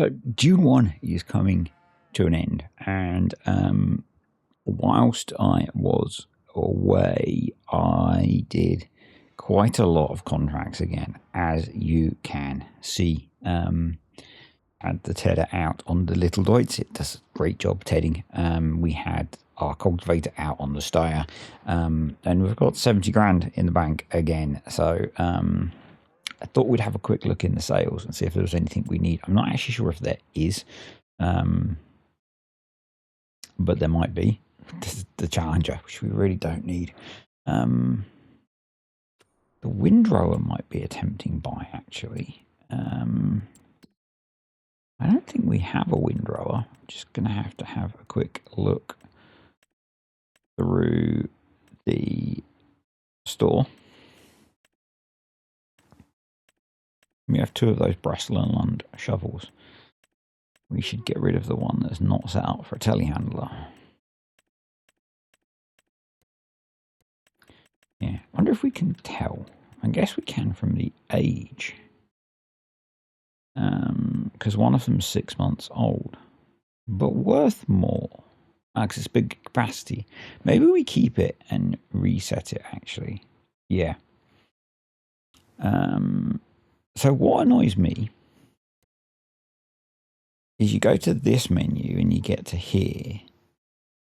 So June 1 is coming to an end, and whilst I was away, I did quite a lot of contracts again, as you can see. Had the tedder out on the little Deutz. It does a great job tedding. We had our cultivator out on the Steyr, and we've got 70 grand in the bank again. So I thought we'd have a quick look in the sales and see if there was anything we need. I'm not actually sure if there is, but there might be. This is the Challenger, which we really don't need. The windrower might be a tempting buy, actually. I don't think we have a windrower. Just going to have a quick look through the store. We have two of those Bristol and Lund shovels. We should get rid of the one that's not set up for a telehandler. Yeah, I wonder if we can tell. I guess we can from the age. Because one of them's 6 months old. But worth more. Because it's big capacity. Maybe we keep it and reset it, actually. Yeah. So what annoys me is you go to this menu and you get to here.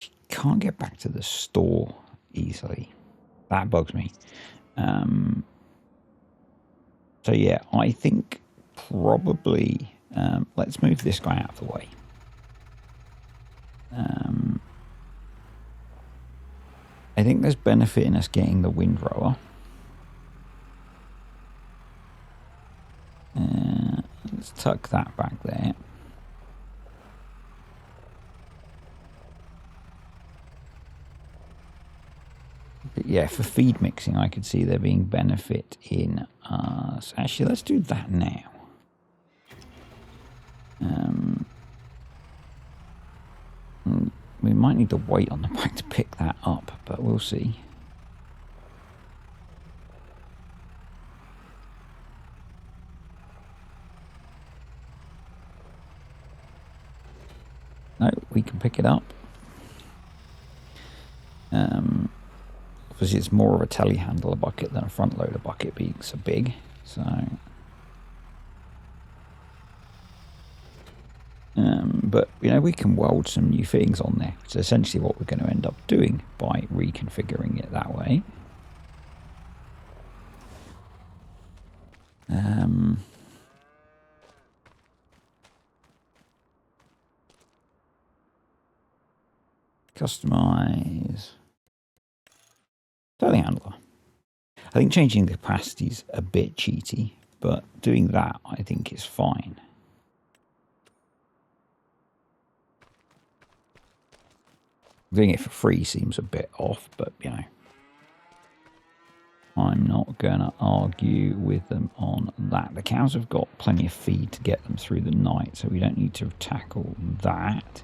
You can't get back to the store easily. That bugs me. So yeah, I think probably let's move this guy out of the way. I think there's benefit in us getting the windrower. Let's tuck that back there. But yeah, for feed mixing, I could see there being benefit in us. Actually, let's do that now. We might need to wait on the back to pick that up, but we'll see. No, we can pick it up. Obviously, it's more of a telehandler bucket than a front loader bucket being so big. So, but you know, we can weld some new fittings on there. It's essentially what we're going to end up doing by reconfiguring it that way. Customize telehandler. I think changing the capacity is a bit cheaty, but doing that I think is fine. Doing it for free seems a bit off, but you know, I'm not going to argue with them on that. The cows have got plenty of feed to get them through the night, so we don't need to tackle that.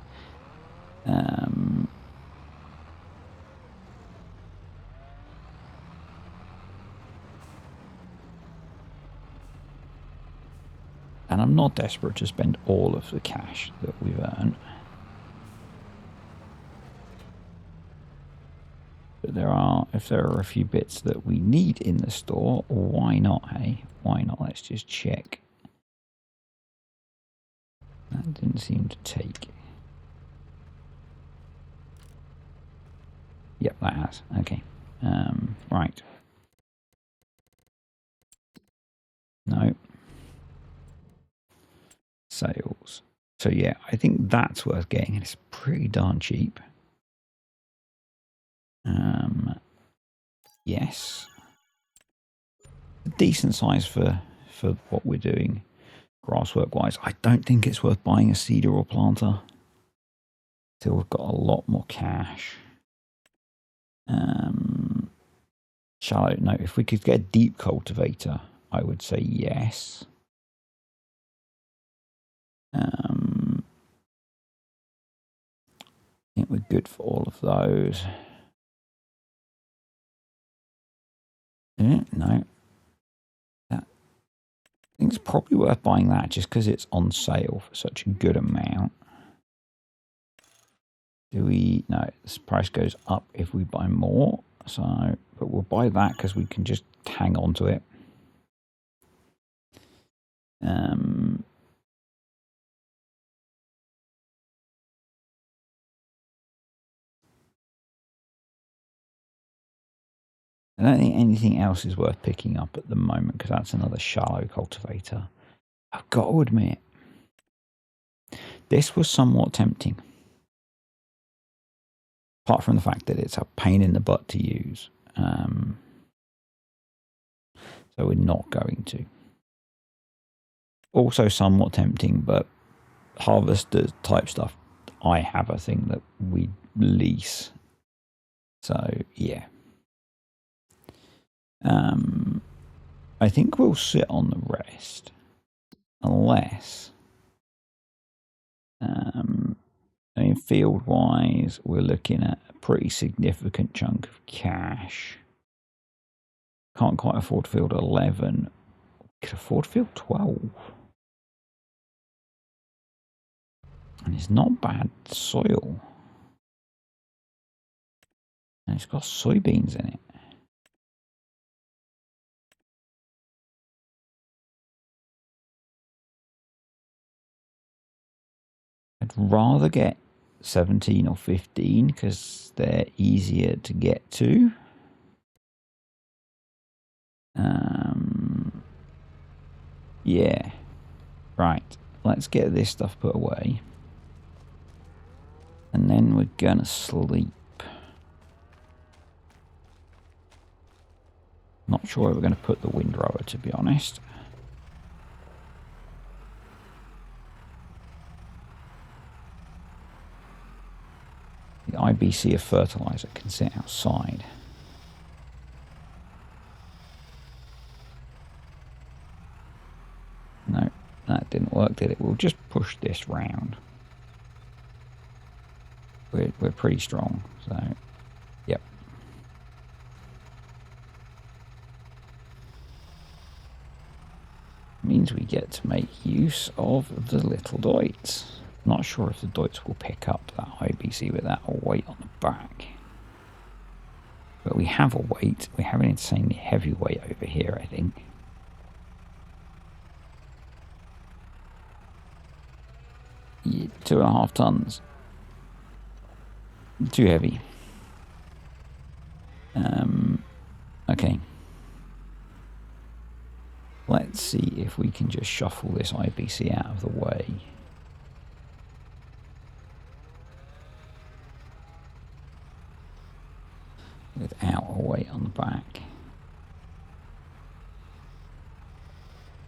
And I'm not desperate to spend all of the cash that we've earned. But if there are a few bits that we need in the store, why not, hey? Why not? Let's just check. That didn't seem to take. Yep, that has. Okay. Right. No. Sales. So yeah, I think that's worth getting, and it's pretty darn cheap. Yes. A decent size for what we're doing grasswork wise. I don't think it's worth buying a seeder or planter till we've got a lot more cash. Shallow, no, if we could get a deep cultivator, I would say yes. I think we're good for all of those. No. I think it's probably worth buying that just because it's on sale for such a good amount. Do we... No, this price goes up if we buy more. So, but we'll buy that because we can just hang on to it. I don't think anything else is worth picking up at the moment because that's another shallow cultivator. I've got to admit, this was somewhat tempting. Apart from the fact that it's a pain in the butt to use. So we're not going to. Also somewhat tempting, but harvester type stuff, I have a thing that we lease. So, yeah. I think we'll sit on the rest. Unless... I mean, field-wise, we're looking at a pretty significant chunk of cash. Can't quite afford field 11. Could afford field 12. And it's not bad soil. And it's got soybeans in it. I'd rather get 17 or 15 because they're easier to get to. Yeah. Right. Let's get this stuff put away. And then we're gonna sleep. Not sure where we're gonna put the windrower, to be honest. The IBC of fertilizer can sit outside. No, that didn't work, did it? We'll just push this round. We're pretty strong, so yep. Means we get to make use of the little doits. Not sure if the doits will pick up that IBC with that weight on the back. But we have a weight. We have an insanely heavy weight over here, I think. Yeah, 2.5 tons. Too heavy. Okay. Let's see if we can just shuffle this IBC out of the way. Without a weight on the back.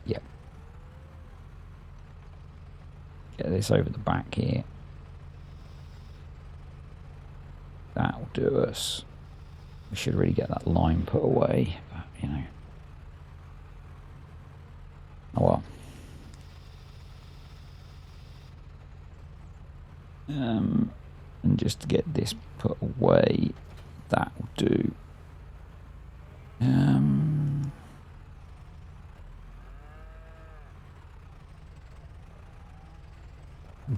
Yep. Get this over the back here. That'll do us. We should really get that line put away, but you know. Oh well. And just to get this put away, that'll do.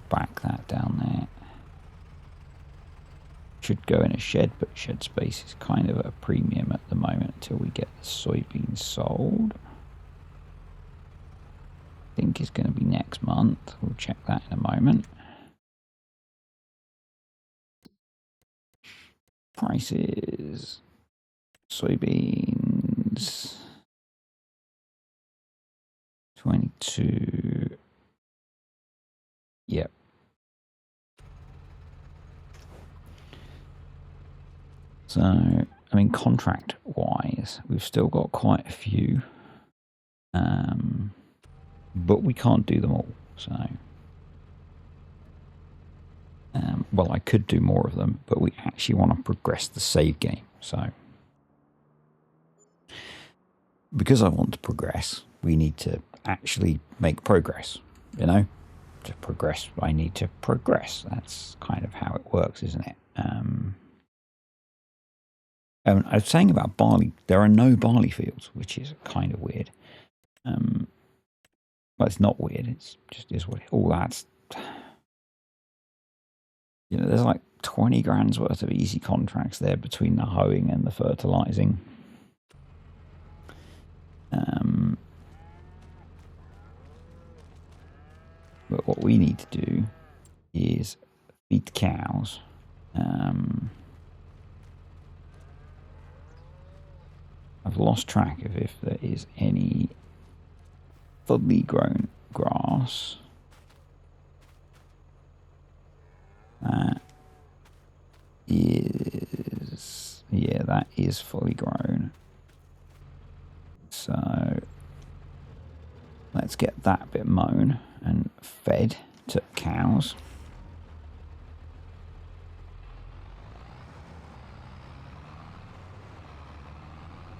Back that down there. Should go in a shed, but shed space is kind of at a premium at the moment until we get the soybeans sold. I think it's going to be next month. We'll check that in a moment. Prices. Soybeans. 22. Yep. So, I mean, contract-wise, we've still got quite a few. But we can't do them all, so... well, I could do more of them, but we actually want to progress the save game, so... Because I want to progress, we need to actually make progress, you know? To progress, I need to progress. That's kind of how it works, isn't it? I was saying about barley, there are no barley fields, which is kind of weird. Well, it's not weird. It's just is what all that's. You know, there's like 20 grand's worth of easy contracts there between the hoeing and the fertilizing. But what we need to do is feed the cows. I've lost track of if there is any fully grown grass. That is, yeah, that is fully grown. So let's get that bit mown and fed to cows.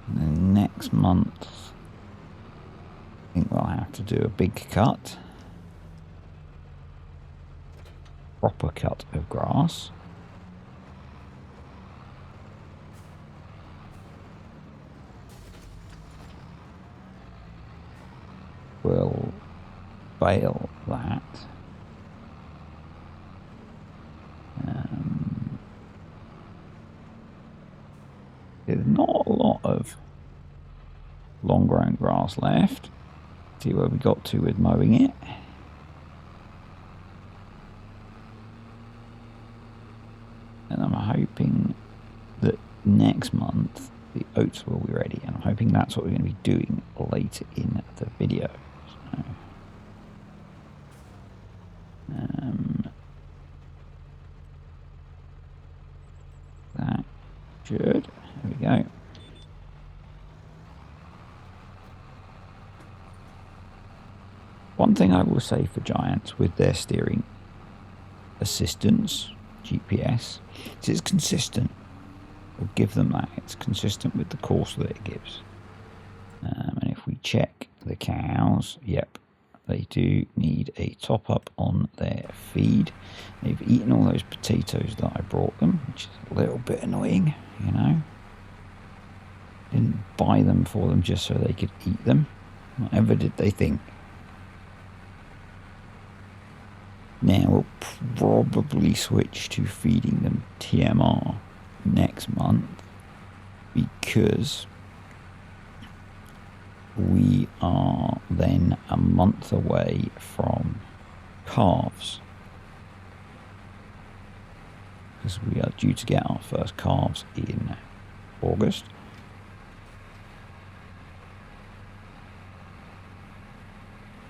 And then next month, I think we'll have to do a big cut. Proper cut of grass. We'll bale that. There's not a lot of long grown grass left. See where we got to with mowing it. And I'm hoping that next month the oats will be ready, and I'm hoping that's what we're going to be doing later in the video. So, that should, there we go. One thing I will say for Giants with their steering assistance, GPS, is it's consistent. We'll give them that. It's consistent with the course that it gives. And if we check the cows, yep, they do need a top up on their feed. They've eaten all those potatoes that I brought them, which is a little bit annoying, you know. Didn't buy them for them just so they could eat them. Whatever did they think? Now we'll probably switch to feeding them TMR next month, because we are then a month away from calves, because we are due to get our first calves in August.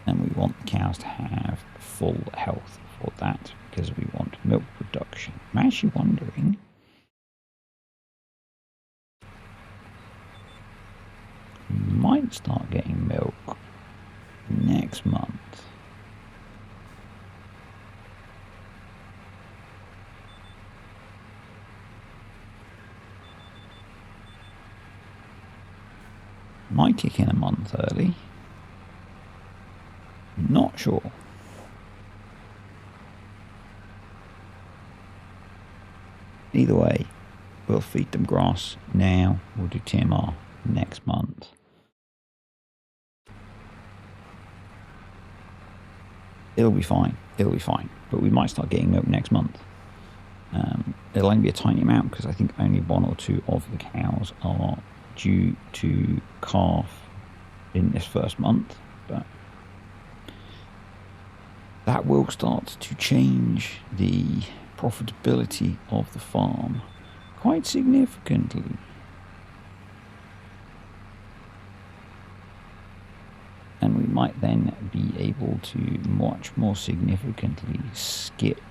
And we want the cows to have full health for that, because we want milk production. I'm actually wondering, we might start getting milk next month. Might kick in a month early. Not sure. Either way, we'll feed them grass now. We'll do TMR next month. It'll be fine. It'll be fine. But we might start getting milk next month. It'll only be a tiny amount, because I think only 1 or 2 of the cows are due to calf in this first month. But that will start to change the profitability of the farm quite significantly. And we might then be able to much more significantly skip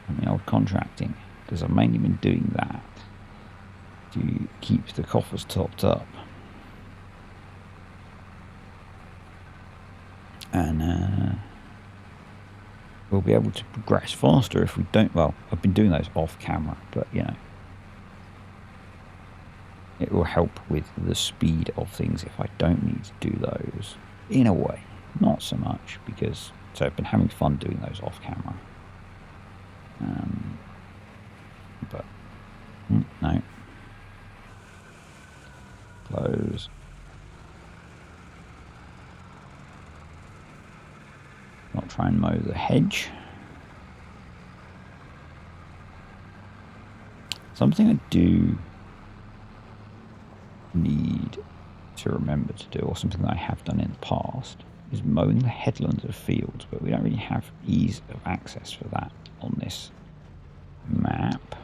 on the old contracting, because I've mainly been doing that to keep the coffers topped up. And we'll be able to progress faster if we don't. Well, I've been doing those off camera, but you know, it will help with the speed of things if I don't need to do those. In a way, not so much, because so I've been having fun doing those off camera. But no, close. Not try and mow the hedge. Something I do need to remember to do, or something that I have done in the past, is mowing the headlands of fields, but we don't really have ease of access for that on this map.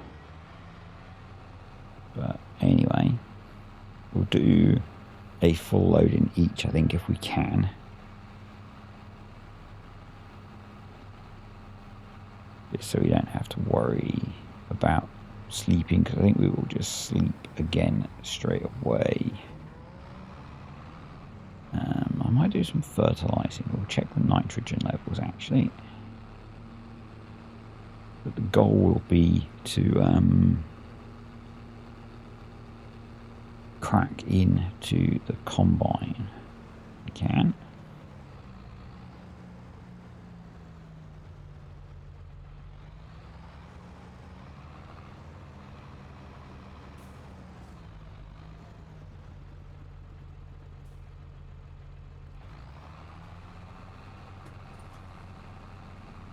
But anyway, we'll do a full load in each, I think, if we can. Just so we don't have to worry about sleeping, because I think we will just sleep again straight away. I might do some fertilising. We'll check the nitrogen levels actually. But the goal will be to crack into the combine. We can.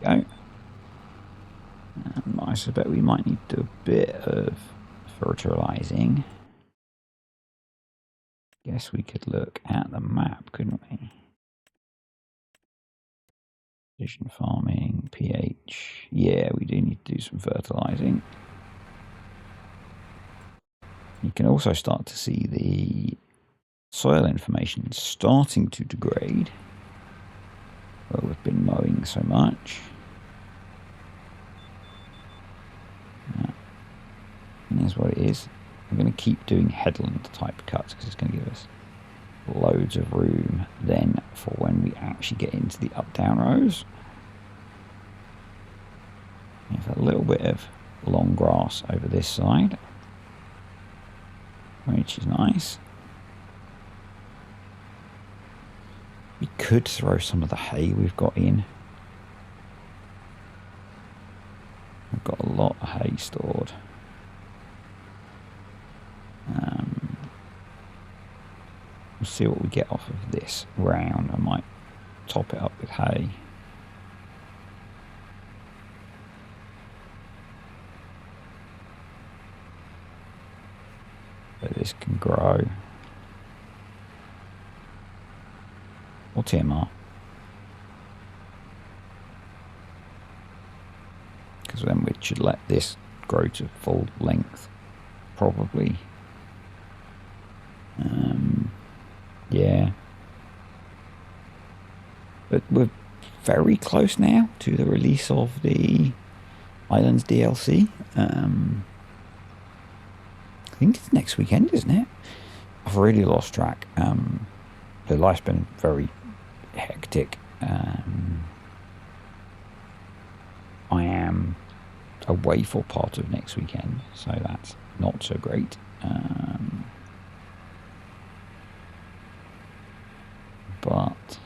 Go. I suspect we might need to do a bit of fertilising. Guess we could look at the map, couldn't we? Precision farming, pH. Yeah, we do need to do some fertilising. You can also start to see the soil information starting to degrade where we've been mowing so much. And here's what it is. I'm going to keep doing headland type cuts because it's going to give us loads of room then for when we actually get into the up-down rows. We have a little bit of long grass over this side, which is nice. We could throw some of the hay we've got in. We've got a lot of hay stored. We'll see what we get off of this round. I might top it up with hay. So this can grow. Or TMR. Because then we should let this grow to full length, probably. Yeah. But we're very close now to the release of the Islands DLC. I think it's next weekend, isn't it? I've really lost track. The life's been very hectic. I am away for part of next weekend, so that's not so great. But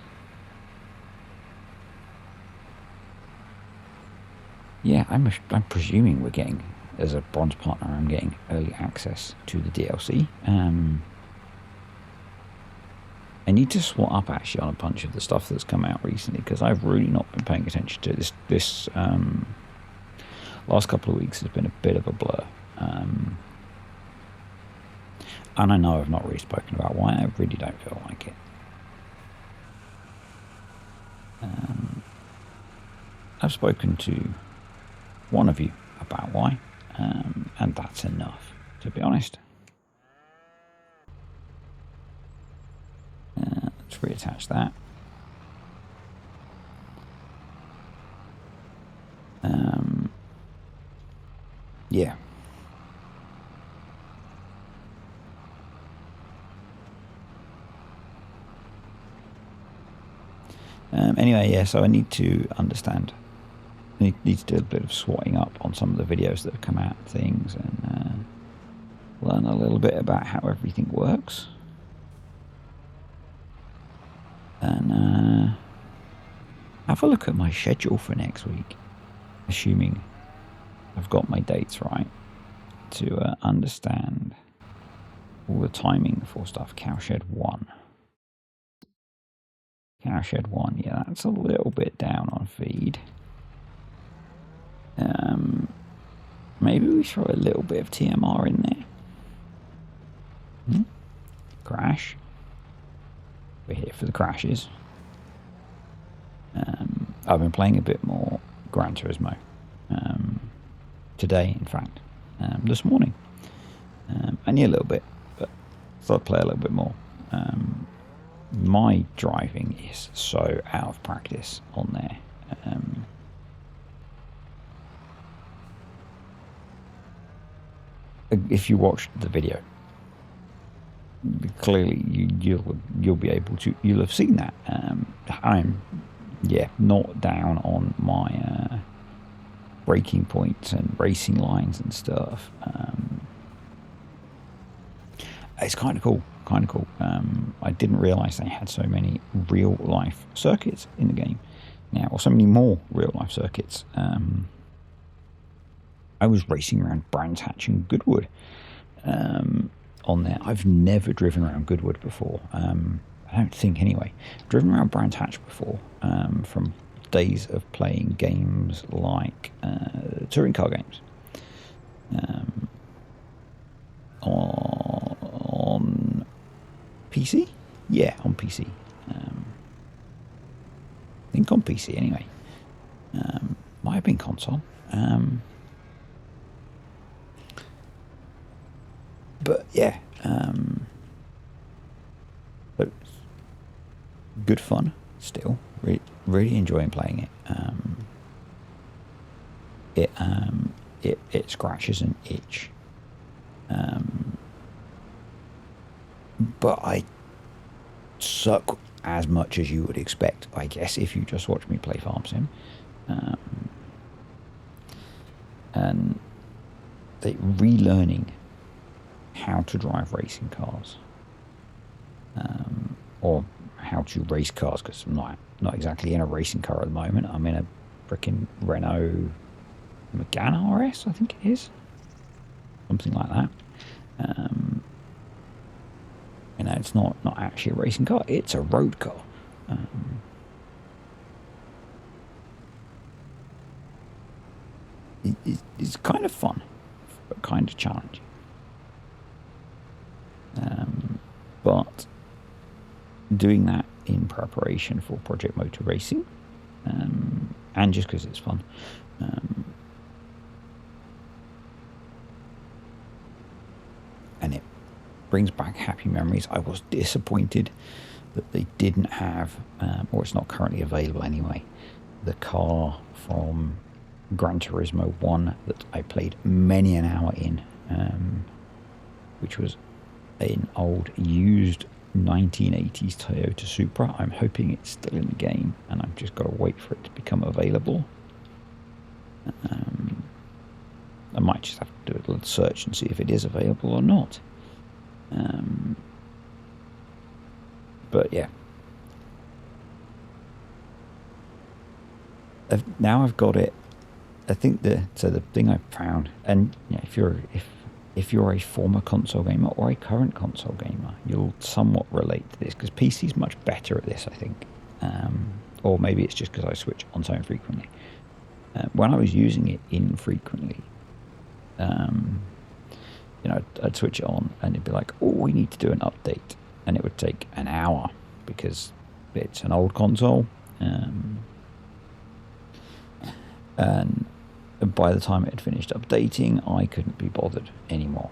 yeah, I'm presuming we're getting, as a bronze partner, I'm getting early access to the DLC. I need to swat up actually on a bunch of the stuff that's come out recently, because I've really not been paying attention to this. This last couple of weeks has been a bit of a blur. And I know I've not really spoken about why. I really don't feel like it. I've spoken to one of you about why, and that's enough, to be honest. Let's reattach that. Yeah. Anyway, yeah, so I need to understand. I need to do a bit of swatting up on some of the videos that have come out, things, and learn a little bit about how everything works. And have a look at my schedule for next week, assuming I've got my dates right, to understand all the timing for stuff. Cowshed 1. Cowshed 1. Yeah, that's a little bit down on feed. Maybe we throw a little bit of TMR in there. Crash. We're here for the crashes. I've been playing a bit more Gran Turismo. Today, in fact. This morning. Only a little bit, but I thought I'd play a little bit more. My driving is so out of practice on there. If you watched the video, clearly you'll be able to, you'll have seen that. I'm not down on my braking points and racing lines and stuff. It's kind of cool. I didn't realize they had so many real life circuits in the game now, or so many more real life circuits. I was racing around Brands Hatch and Goodwood on there. I've never driven around Goodwood before. I don't think anyway. I've driven around Brands Hatch before from days of playing games like touring car games. On PC? Yeah, on PC. I think on PC anyway. Might have been console. But yeah, but good fun still. Really enjoying playing it. It scratches an itch. But I suck as much as you would expect, I guess, if you just watch me play Farm Sim. And relearning how to drive racing cars, or how to race cars, because I'm not exactly in a racing car at the moment. I'm in a freaking Renault Megane RS, I think it is, something like that. It's not actually a racing car, it's a road car. It's kind of fun, but kind of challenging. But doing that in preparation for Project Motor Racing, and just because it's fun, and it brings back happy memories. I was disappointed that they didn't have, or it's not currently available anyway, the car from Gran Turismo 1 that I played many an hour in, which was an old used 1980s Toyota Supra. I'm hoping it's still in the game, and I've just got to wait for it to become available. I might just have to do a little search and see if it is available or not. But yeah, now I've got it. I think the thing I found, and yeah, if you're a former console gamer or a current console gamer, you'll somewhat relate to this, because PC's much better at this, I think. Or maybe it's just because I switch on so infrequently. When I was using it infrequently, I'd switch it on and it'd be like, oh, we need to do an update, and it would take an hour because it's an old console, and by the time it had finished updating, I couldn't be bothered anymore.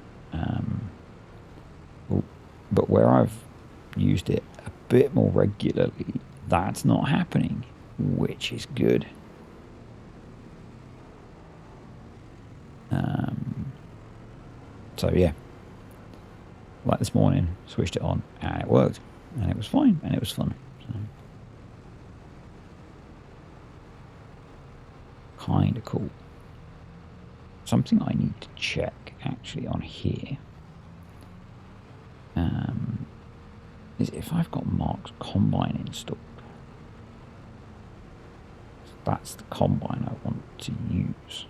But where I've used it a bit more regularly, that's not happening, which is good. So yeah, like this morning, switched it on and it worked, and it was fine, and it was fun. So, kind of cool. Something I need to check actually on here is if I've got Mark's Combine installed. That's the Combine I want to use.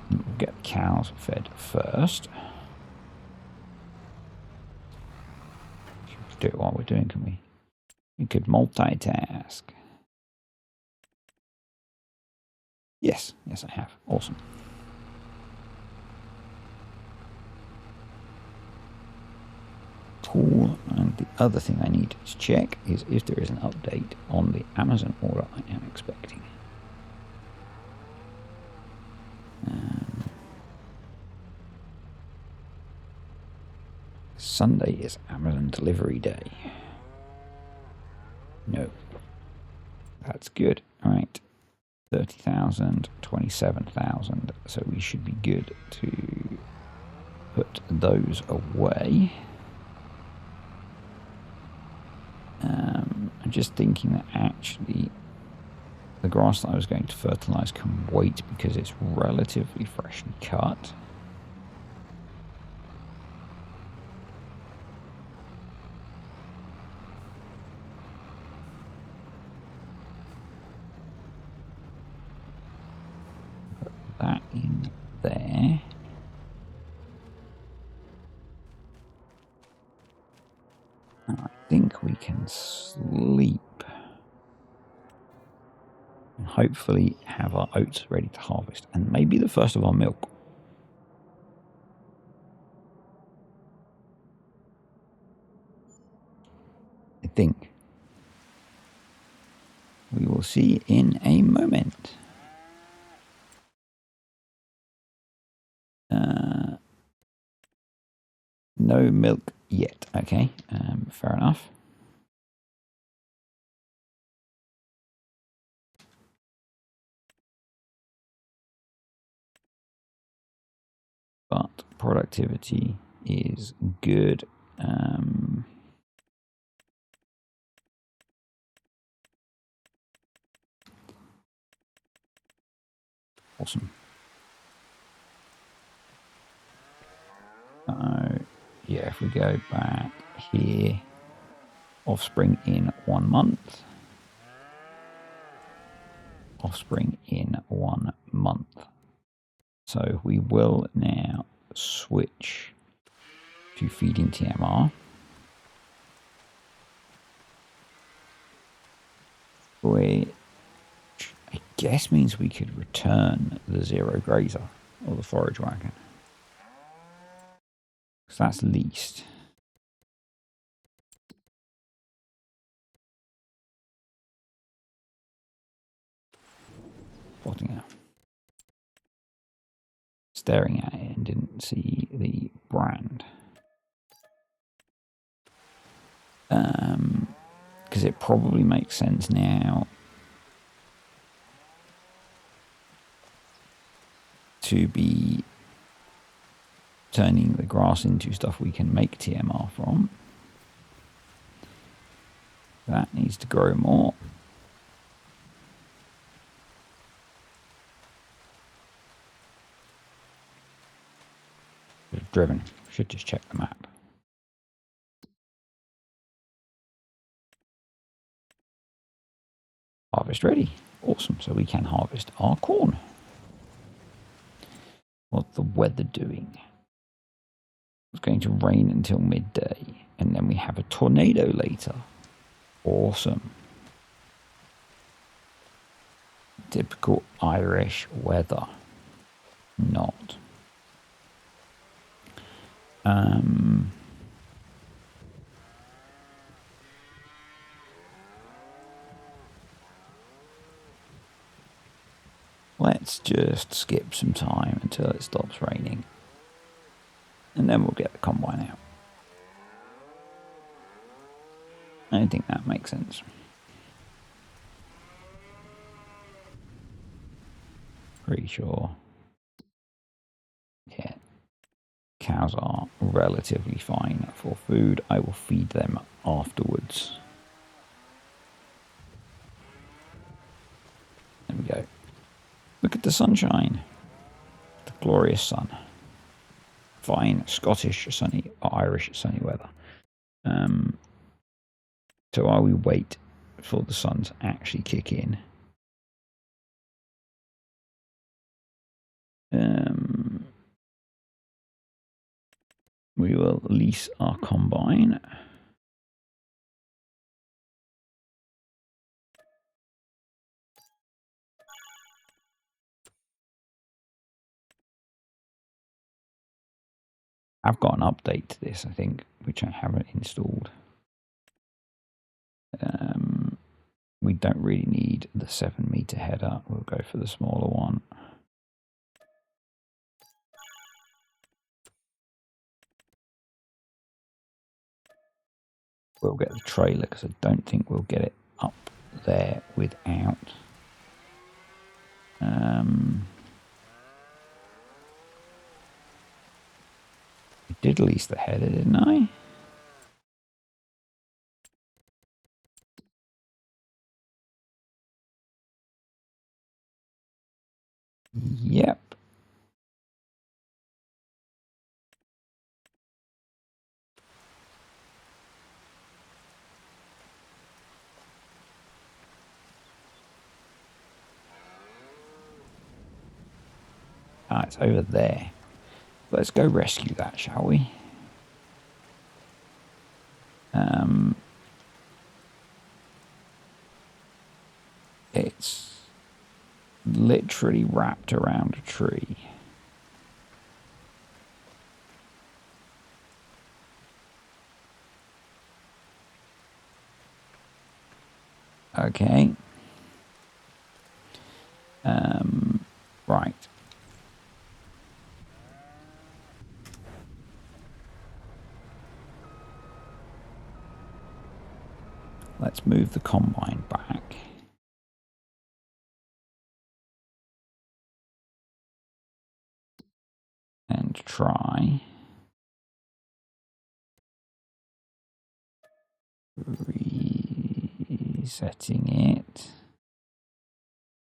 We'll get cows fed first. We can do it while we're doing, can we? We could multitask. Yes, yes I have. Awesome. Cool. And the other thing I need to check is if there is an update on the Amazon order I am expecting. Sunday is Amazon delivery day. No. That's good. All right. 30,000, 27,000. So we should be good to put those away. I'm just thinking that actually the grass that I was going to fertilize can wait because it's relatively freshly cut. Put that in there. And I think we can sleep. And hopefully have our oats ready to harvest. And maybe the first of our milk. I think. We will see in a moment. No milk yet. Okay, fair enough. But productivity is good. Awesome. Yeah, if we go back here, offspring in 1 month. Offspring in 1 month. So we will now switch to feeding TMR. Which I guess means we could return the zero grazer or the forage wagon. So that's least. Spotting out. Staring at it and didn't see the brand. Because it probably makes sense now to be turning the grass into stuff we can make TMR from. That needs to grow more. Driven. Should just check the map. Harvest ready. Awesome. So we can harvest our corn. What's the weather doing? It's going to rain until midday, and then we have a tornado later. Awesome. Typical Irish weather. Not. Let's just skip some time until it stops raining. And then we'll get the combine out. I think that makes sense. Pretty sure. Yeah. Cows are relatively fine for food. I will feed them afterwards. There we go. Look at the sunshine. The glorious sun. Fine Scottish sunny or Irish sunny weather. So while we wait for the sun to actually kick in, We will lease our combine. I've got an update to this, I think, which I haven't installed. We don't really need the 7-meter header. We'll go for the smaller one. We'll get the trailer because I don't think we'll get it up there without. I did lease the header, didn't I? Yep. Ah, it's over there. Let's go rescue that, shall we? It's literally wrapped around a tree. Okay. Right. Let's move the combine back. And try resetting it.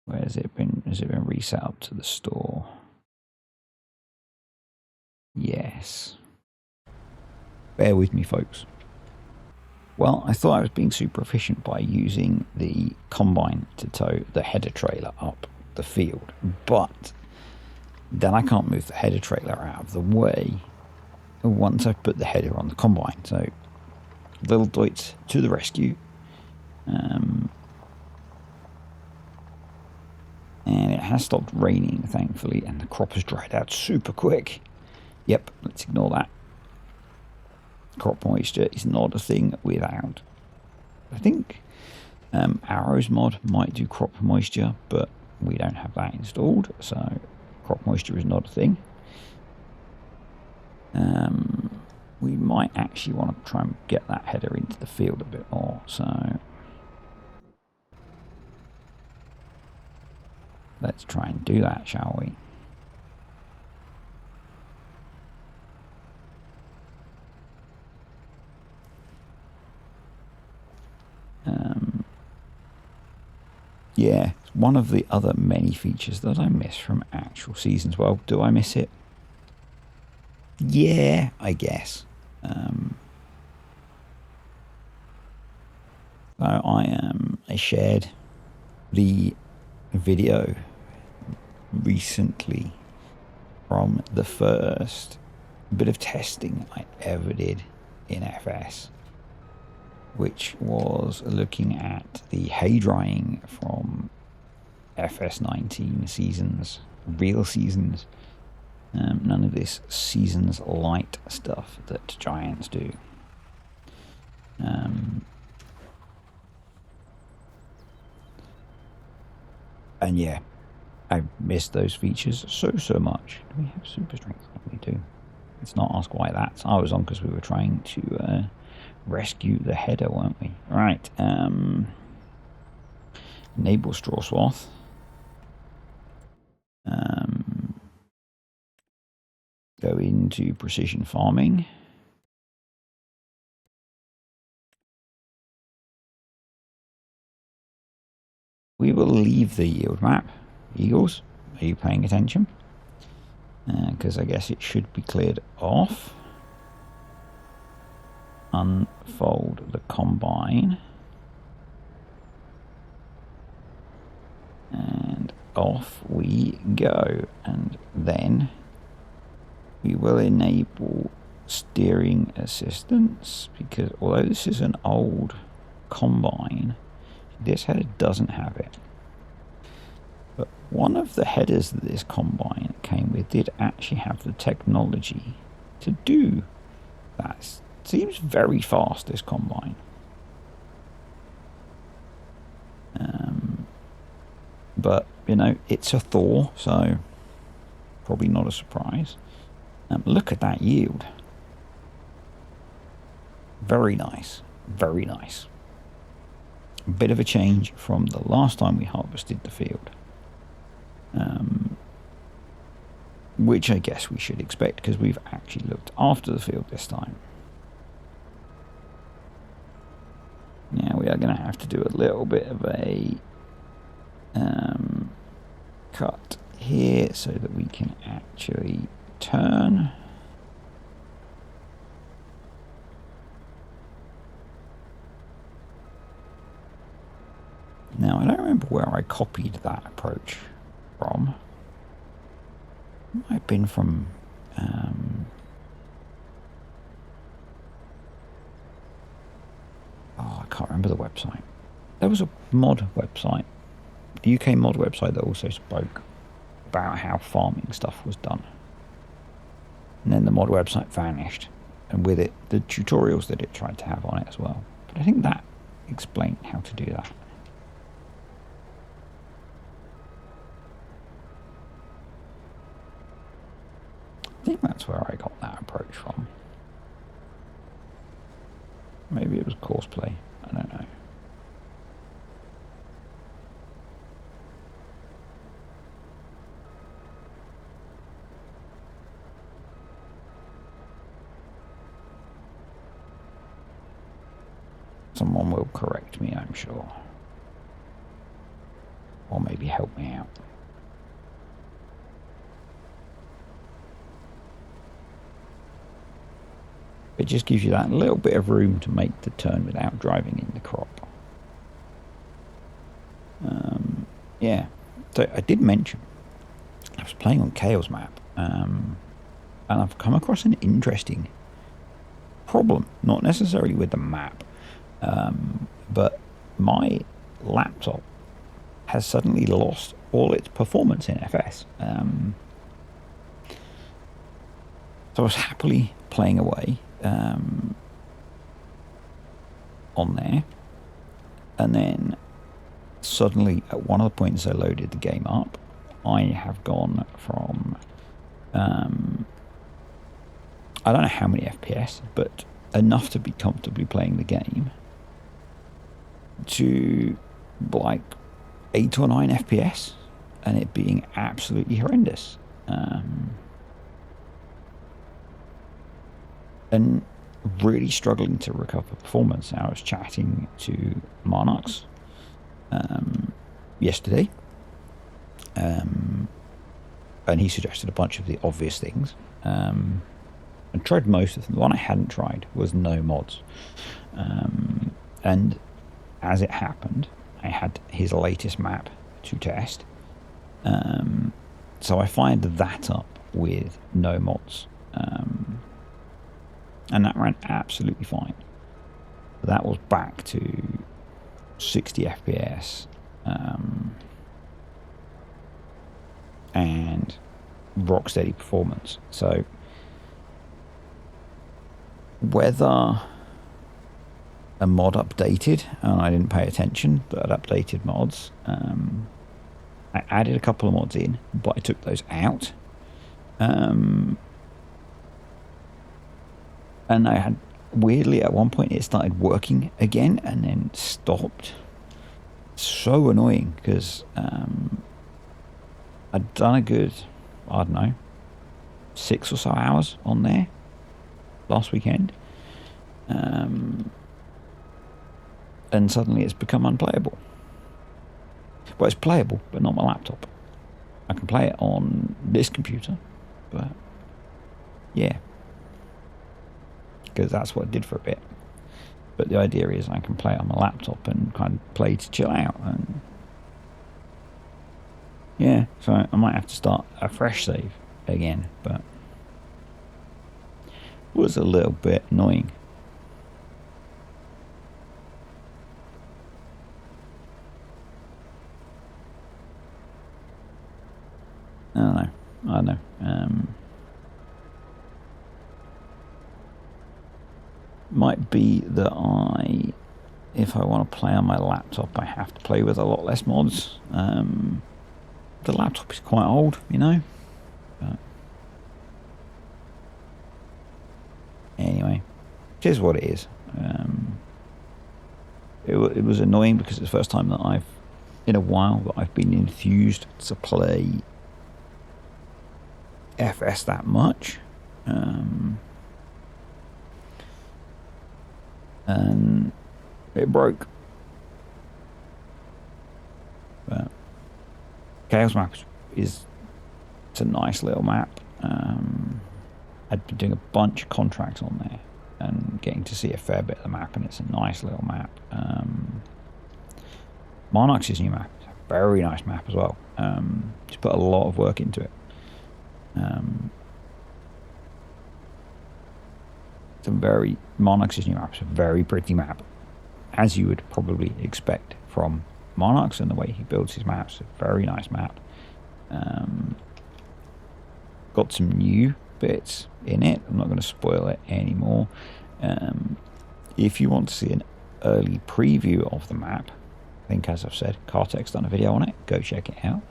Where has it been? Has it been reset up to the store? Yes. Bear with me, folks. Well, I thought I was being super efficient by using the combine to tow the header trailer up the field, but then I can't move the header trailer out of the way once I've put the header on the combine. So, little Deutz to the rescue. And it has stopped raining, thankfully, and the crop has dried out super quick. Yep, let's ignore that. Crop moisture is not a thing without. I think Arrow's mod might do crop moisture, but we don't have that installed, so crop moisture is not a thing. We might actually want to try and get that header into the field a bit more, so let's try and do that, shall we? Yeah, it's one of the other many features that I miss from actual seasons. Well, do I miss it? Yeah, I guess. So I shared the video recently from the first bit of testing I ever did in FS, which was looking at the hay drying from FS19 seasons, real seasons. None of this seasons light stuff that Giants do. And yeah, I missed those features so much. Do we have super strength? We do. Let's not ask why that's. I was on because we were trying to rescue the header, weren't we? Right. Enable straw swath. Go into precision farming. We will leave the yield map. Eagles, are you paying attention? Because I guess it should be cleared off. Unfold the combine. And off we go. And then we will enable steering assistance, because although this is an old combine, this header doesn't have it. But one of the headers that this combine came with did actually have the technology to do that. Seems very fast, this combine. But, you know, it's a Thor, so probably not a surprise. Look at that yield. Very nice. Very nice. A bit of a change from the last time we harvested the field. Which I guess we should expect, because we've actually looked after the field this time. Now we are going to have to do a little bit of a cut here so that we can actually turn. Now I don't remember where I copied that approach from. It might have been from I can't remember the website. There was a mod website, the UK mod website, that also spoke about how farming stuff was done. And then the mod website vanished, and with it the tutorials that it tried to have on it as well. But I think that explained how to do that. I think that's where I got that approach from. Maybe it was Courseplay, I don't know. Someone will correct me, I'm sure. Or maybe help me out. It just gives you that little bit of room to make the turn without driving in the crop. Yeah, so I did mention I was playing on Kale's map, and I've come across an interesting problem, not necessarily with the map, but my laptop has suddenly lost all its performance in FS. So I was happily playing away on there, and then suddenly at one of the points I loaded the game up, I have gone from I don't know how many FPS, but enough to be comfortably playing the game, to like 8 or 9 FPS, and it being absolutely horrendous. And really struggling to recover performance. I was chatting to Monarchs yesterday, and he suggested a bunch of the obvious things. I tried most of them. The one I hadn't tried was no mods, and as it happened, I had his latest map to test, so I fired that up with no mods, and that ran absolutely fine. That was back to 60 FPS, and rock steady performance. So whether a mod updated, and I didn't pay attention, but it updated mods. I added a couple of mods in, but I took those out. And I had, weirdly, at one point it started working again and then stopped. So annoying, because I'd done a good, I don't know, 6 or so hours on there last weekend. And suddenly it's become unplayable. Well, it's playable, but not my laptop. I can play it on this computer, but yeah, because that's what I did for a bit. But the idea is I can play it on my laptop and kind of play to chill out. And yeah, so I might have to start a fresh save again, but was a little bit annoying. I don't know. Might be that if I want to play on my laptop, I have to play with a lot less mods. The laptop is quite old, you know. But anyway, here's what it is. It was annoying because it's the first time that in a while, that I've been enthused to play FS that much. And it broke. But Chaos Map it's a nice little map. I'd been doing a bunch of contracts on there and getting to see a fair bit of the map, and it's a nice little map. Monarch's new map is a very nice map as well. Just put a lot of work into it. Monarch's new map is a very pretty map, as you would probably expect from Monarchs and the way he builds his maps. A very nice map. Got some new bits in it. I'm not going to spoil it anymore. If you want to see an early preview of the map, I think, as I've said, Kartek's done a video on it. Go check it out.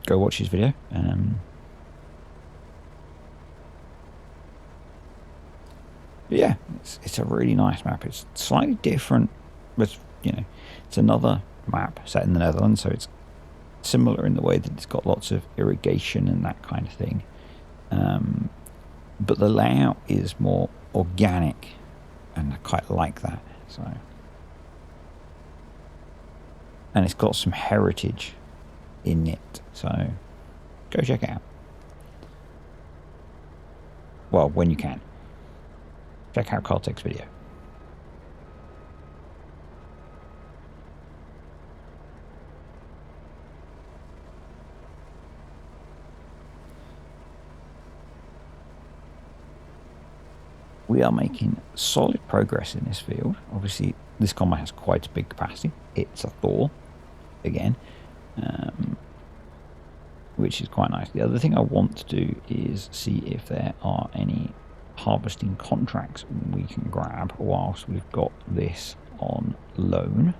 Go watch his video. Yeah, it's a really nice map. It's slightly different, but it's another map set in the Netherlands, so it's similar in the way that it's got lots of irrigation and that kind of thing. But the layout is more organic, and I quite like that. So, and it's got some heritage in it, so go check it out. Well, when you can. Check out Kartek's video. We are making solid progress in this field. Obviously, this combat has quite a big capacity. It's a Thor, again, which is quite nice. The other thing I want to do is see if there are any harvesting contracts we can grab whilst we've got this on loan,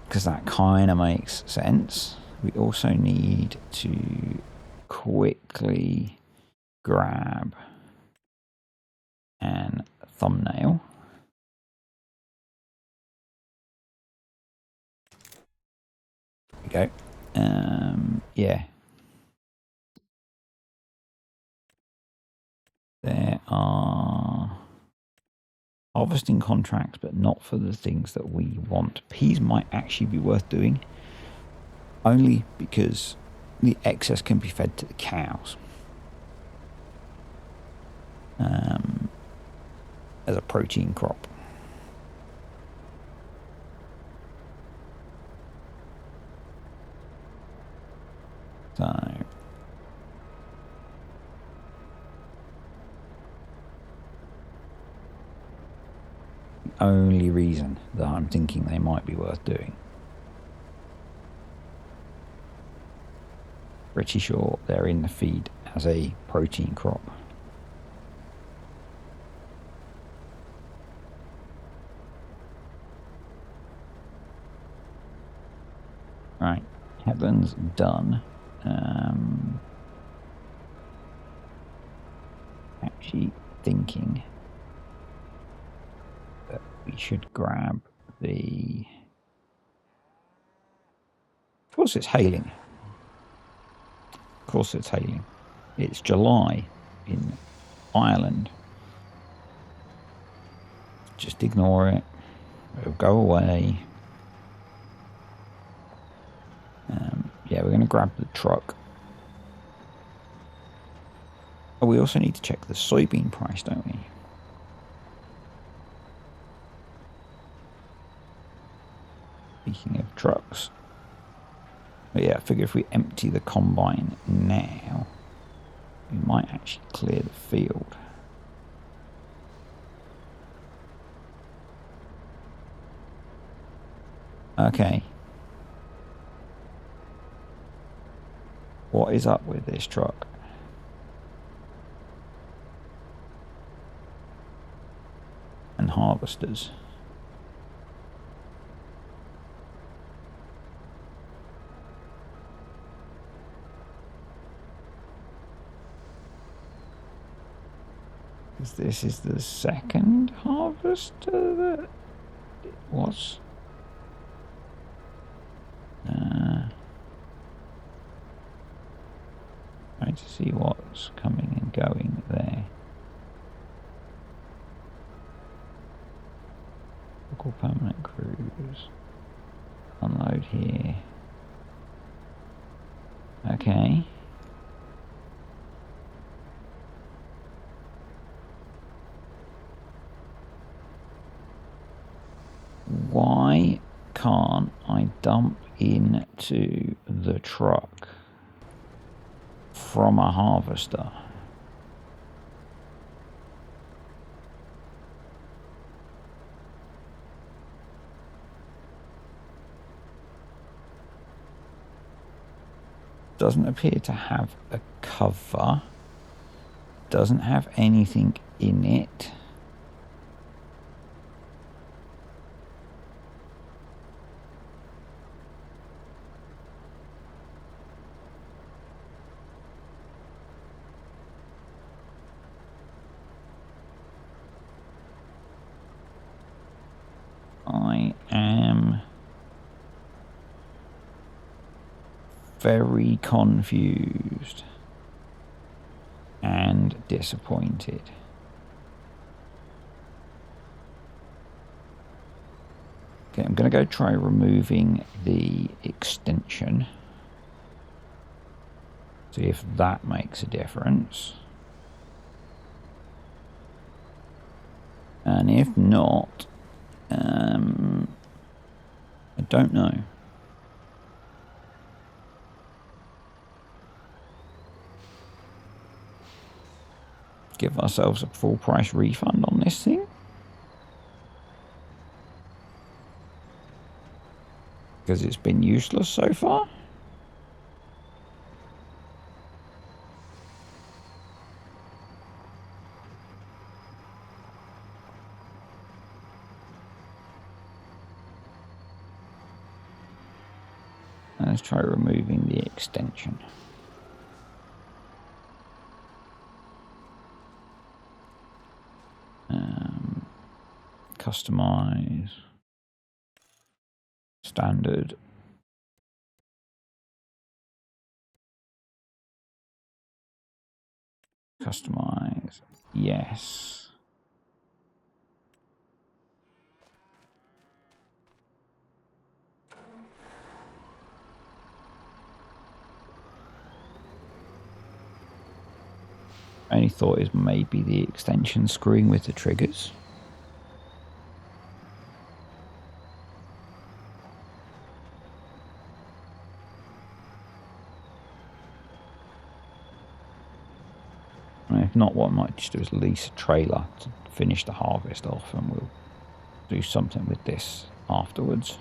because that kind of makes sense. We also need to quickly grab an thumbnail. There we go. Yeah. There are harvesting contracts, but not for the things that we want. Peas might actually be worth doing, only because the excess can be fed to the cows as a protein crop. So the only reason that I'm thinking they might be worth doing. Pretty sure they're in the feed as a protein crop. Right, Heaven's done. Actually thinking that we should grab the... Of course it's hailing. Of course it's hailing. It's July in Ireland. Just ignore it. It'll go away. Yeah, we're going to grab the truck. Oh, we also need to check the soybean price, don't we? Speaking of trucks. But yeah, I figure if we empty the combine now, we might actually clear the field. Okay. What is up with this truck? And harvesters. Because this is the second harvester that it was. Trying to see what's coming and going there. Local permanent crews. Unload here. Okay. Why can't I dump into the truck from a harvester? Doesn't appear to have a cover. Doesn't have anything in it. I am very confused and disappointed. Okay, I'm going to go try removing the extension. See if that makes a difference. And if not, I don't know. Give ourselves a full price refund on this thing. Because it's been useless so far. Let's try removing the extension. Customize. Standard. Customize. Yes. Only thought is maybe the extension screwing with the triggers. And if not, what I might just do is lease a trailer to finish the harvest off, and we'll do something with this afterwards.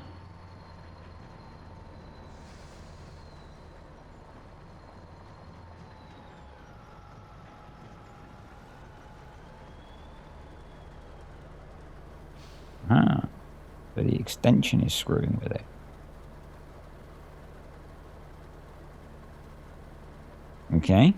Ah, but the extension is screwing with it. Okay.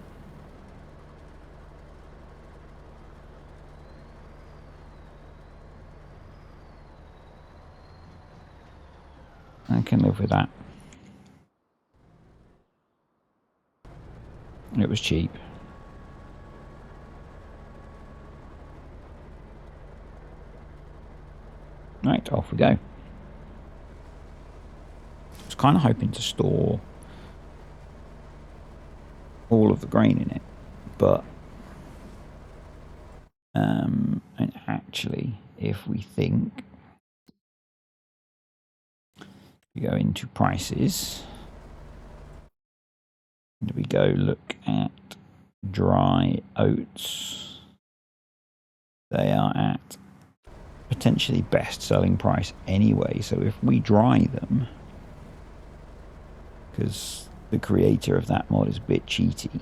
I can live with that. It was cheap. Right, off we go. I was kind of hoping to store all of the grain in it, but and actually, if we think, we go into prices, we go look at dry oats. They are at potentially best selling price anyway. So if we dry them, because the creator of that mod is a bit cheaty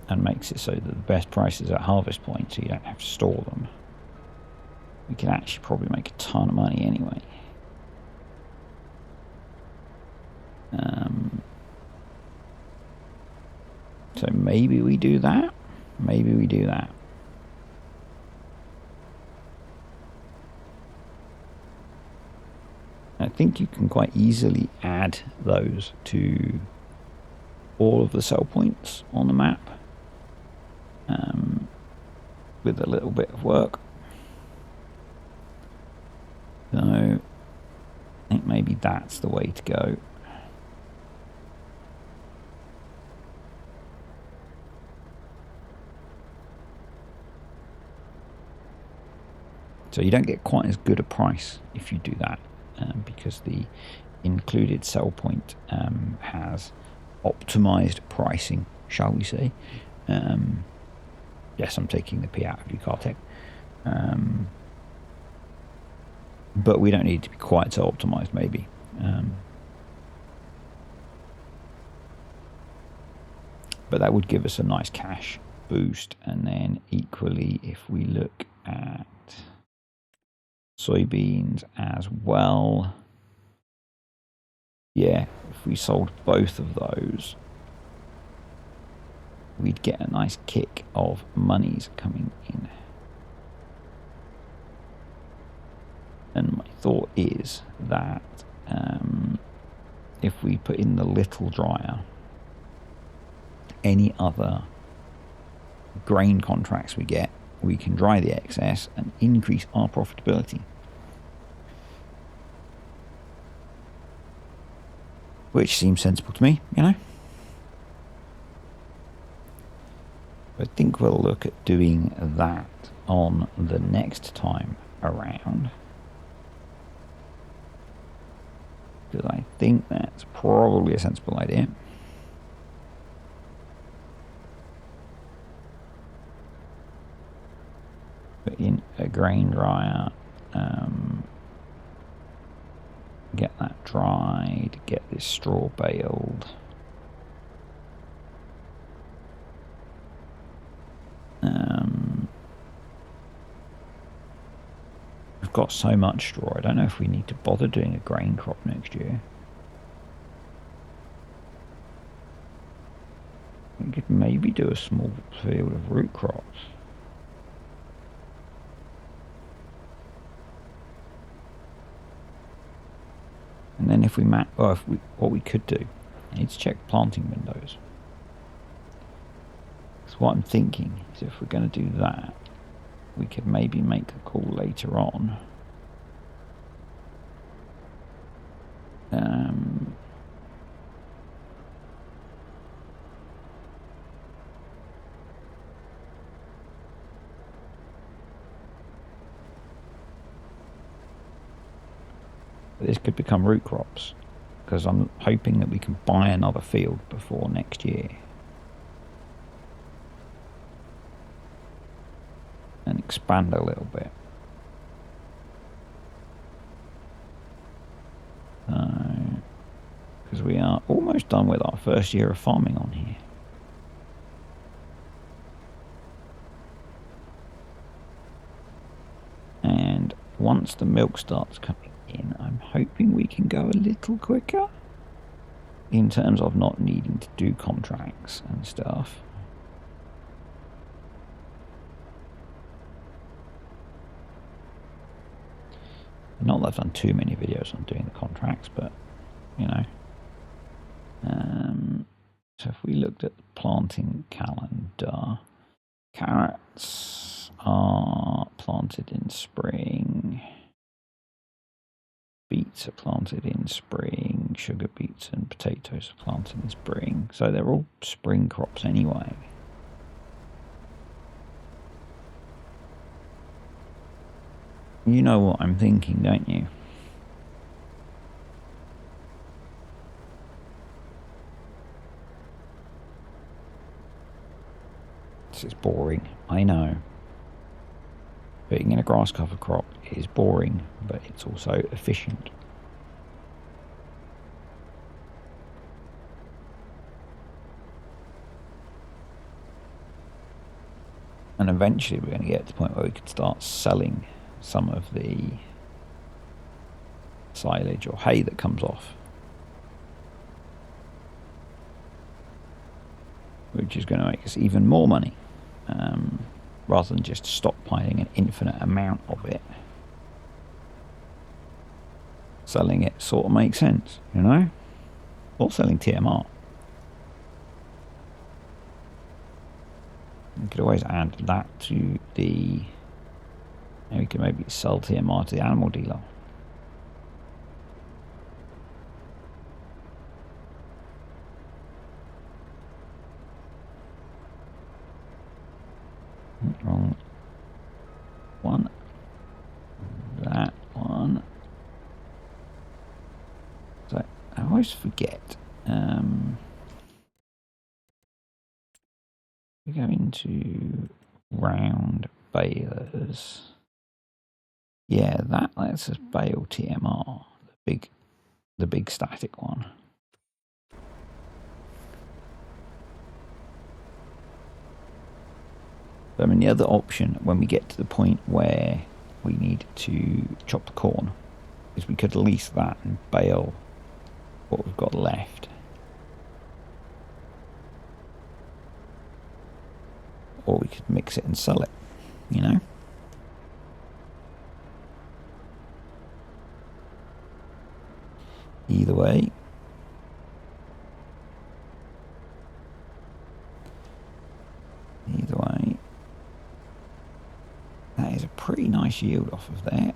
and makes it so that the best price is at harvest point, so you don't have to store them, we can actually probably make a ton of money anyway. So maybe we do that. Maybe we do that. I think you can quite easily add those to all of the sell points on the map with a little bit of work. So I think maybe that's the way to go. So you don't get quite as good a price if you do that, because the included sell point has optimized pricing, shall we say. Yes, I'm taking the P out of Ucartec. But we don't need to be quite so optimized, maybe. But that would give us a nice cash boost. And then equally, if we look at soybeans as well, yeah, if we sold both of those, we'd get a nice kick of monies coming in. And my thought is that if we put in the little dryer, any other grain contracts we get, we can dry the excess and increase our profitability. Which seems sensible to me, you know. I think we'll look at doing that on the next time around, because I think that's probably a sensible idea. Put in a grain dryer, get that dried, get this straw baled. We've got so much straw, I don't know if we need to bother doing a grain crop next year. We could maybe do a small field of root crops. And then if we what we could do, I need to check planting windows. Because what I'm thinking is if we're going to do that, we could maybe make a call later on. This could become root crops, because I'm hoping that we can buy another field before next year and expand a little bit. Because we are almost done with our first year of farming on here. And once the milk starts coming in, I'm hoping we can go a little quicker in terms of not needing to do contracts and stuff. Not that I've done too many videos on doing the contracts, but you know. So if we looked at the planting calendar, carrots are planted in spring, beets are planted in spring, sugar beets and potatoes are planted in spring. So they're all spring crops anyway. You know what I'm thinking, don't you? Yes, it's boring. I know. Putting in a grass cover crop is boring, but it's also efficient. And eventually we're going to get to the point where we could start selling some of the silage or hay that comes off, which is going to make us even more money, rather than just stockpiling an infinite amount of it. Selling it sort of makes sense, you know? Or selling TMR. We could always add that to the... And we can maybe sell TMR to the animal dealer. Wrong one. That one. So I always forget. We go into round balers. Yeah, that lets us bale TMR, the big static one. I mean, the other option when we get to the point where we need to chop the corn is we could lease that and bale what we've got left. Or we could mix it and sell it, you know? Either way. That is a pretty nice yield off of that.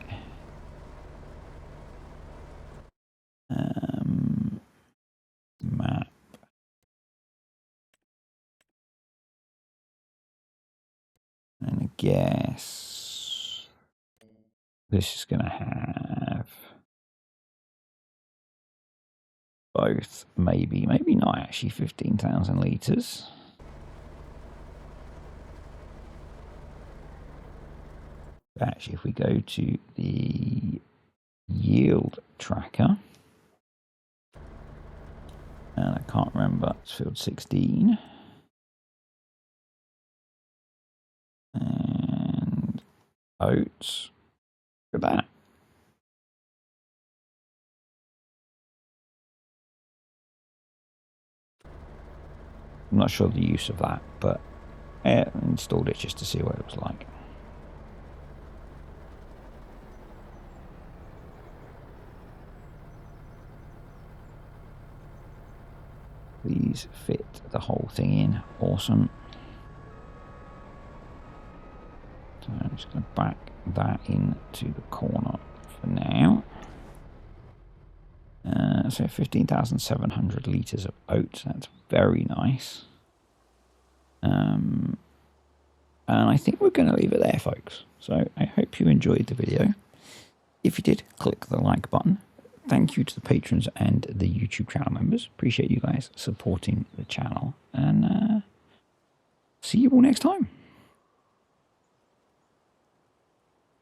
Map. And I guess this is going to have both, maybe not actually 15,000 litres. Actually, if we go to the yield tracker, and I can't remember, it's field 16. And oats, look at that. I'm not sure the use of that, but I installed it just to see what it was like. Please fit the whole thing in. Awesome. So I'm just going to back that into the corner for now. So 15,700 litres of oats. That's very nice. And I think we're going to leave it there, folks. So I hope you enjoyed the video. If you did, click the like button. Thank you to the patrons and the YouTube channel members. Appreciate you guys supporting the channel. And see you all next time.